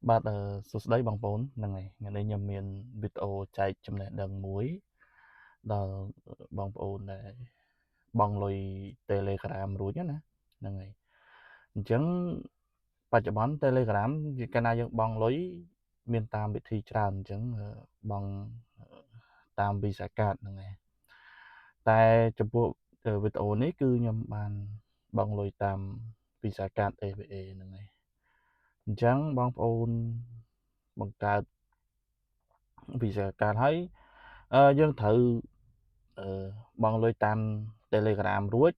បាទសួស្តីបងប្អូនហ្នឹងហើយថ្ងៃនេះខ្ញុំមានវីដេអូចែកចំណេះដឹងមួយដល់បងប្អូនដែលបង់លុយ Telegram រួចណាហ្នឹងហើយអញ្ចឹងបច្ចុប្បន្ន Telegram កាលណាយើងបង់លុយមានតាមវិធីច្រើនអញ្ចឹងបង់តាម Visa Card ហ្នឹងហើយតែចំពោះវីដេអូនេះគឺខ្ញុំបានបង់លុយតាម Visa Card AVA ហ្នឹងហើយអញ្ចឹងបងប្អូនបង្កើត Visa Card ហើយយើងត្រូវបង់លុយតាម Telegram រួច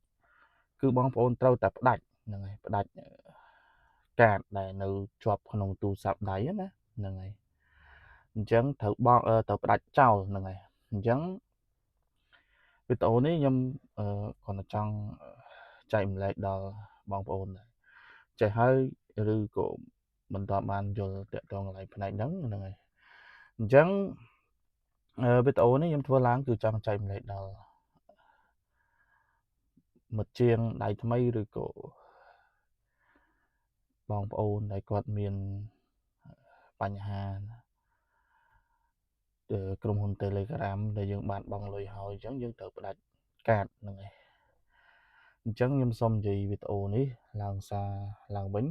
គឺបងប្អូនត្រូវតែផ្ដាច់ហ្នឹងហើយផ្ដាច់កាតដែលនៅជាប់ក្នុងទូរស័ព្ទដៃណាហ្នឹងហើយអញ្ចឹងត្រូវផ្ដាច់ចោលហ្នឹងហើយអញ្ចឹងវីដេអូនេះខ្ញុំគ្រាន់តែចង់ចែកម្លែកដល់បងប្អូនចេះហើយឬក៏មិនទាន់បានយល់តាក់ទងកន្លែងផ្នែកហ្នឹងហើយអញ្ចឹងវីដេអូនេះខ្ញុំធ្វើឡើងគឺចង់ចែកម្លែកដល់មិត្តជាងដៃថ្មីឬក៏បងប្អូនដែលគាត់មានបញ្ហាក្រុមហ៊ុន Telegram ដែលយើងបានបង់លុយហើយអញ្ចឹងយើងត្រូវផ្ដាច់កាតហ្នឹងឯងអញ្ចឹងខ្ញុំសូមនិយាយវីដេអូនេះឡើងសារឡើងវិញ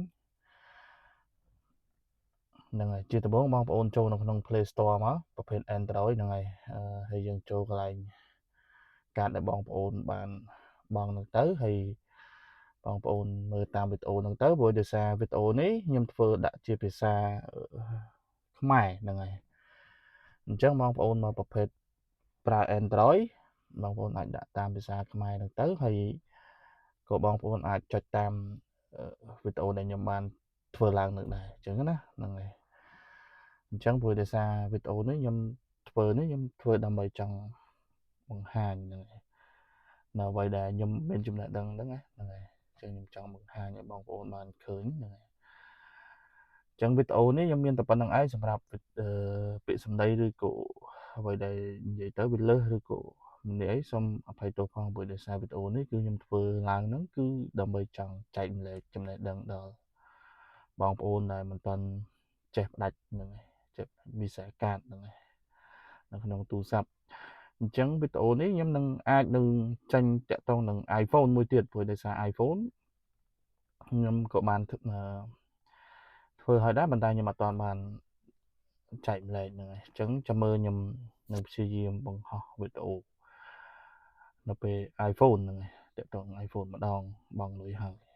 ហ្នឹងហើយជាដំបូងបងប្អូនចូលនៅក្នុង Play Store មកប្រភេទ Android ហ្នឹងហើយយើងចូលកន្លែងកាតដែលបងប្អូនបានបង់ហ្នឹងទៅហើយបងប្អូនមើលតាមវីដេអូហ្នឹងទៅព្រោះដោយសារវីដេអូនេះខ្ញុំធ្វើដាក់ជាភាសាខ្មែរហ្នឹងហើយអញ្ចឹងបងប្អូនមកប្រភេទប្រើ Android បងប្អូនអាចដាក់តាមភាសាខ្មែរហ្នឹងទៅហើយក៏បងប្អូនអាចចុចតាមវីដេអូដែលខ្ញុំបានធ្វើឡើងនឹងដែរអញ្ចឹងណាហ្នឹងហើយអញ្ចឹងព្រោះដោយសារវីដេអូនេះខ្ញុំធ្វើដើម្បីចង់បង្ហាញហ្នឹងហើយនៅអ្វីដែលខ្ញុំមានចំណេះដឹងហ្នឹងណាហ្នឹងហើយអញ្ចឹងខ្ញុំចង់បង្ហាញឲ្យបងប្អូនបានឃើញហ្នឹងហើយអញ្ចឹងវីដេអូនេះខ្ញុំមានតែប៉ុណ្្នឹងឯងសម្រាប់ពាក្យសម្ដីឬក៏អ្វីដែលនិយាយទៅវាលើសឬក៏នេះអីសូមអភ័យទោសផងព្រោះដោយសារវីដេអូនេះគឺខ្ញុំធ្វើឡើងហ្នឹងគឺដើម្បីចង់ចែកម្លែកចំណេះដឹងដល់បងប្អូនដែលមិនទាន់ចេះផ្ដាច់ហ្នឹងឯងចេះវិសាកាតហ្នឹងឯងនៅក្នុងទូរស័ព្ទអញ្ចឹងវីដេអូនេះខ្ញុំនឹងអាចនឹងចេញតាក់ទងនឹង iPhone មួយទៀតព្រោះដោយសារ iPhone ខ្ញុំក៏បានធ្វើឲ្យដែរប៉ុន្តែខ្ញុំអត់ទាន់បានចែកម្លែកហ្នឹងហើយអញ្ចឹងចាំមើលខ្ញុំនឹងព្យាយាមបង្ហោះវីដេអូនៅពេល iPhone ហ្នឹងហើយតាក់ទង iPhone ម្ដងបង់លុយហើយ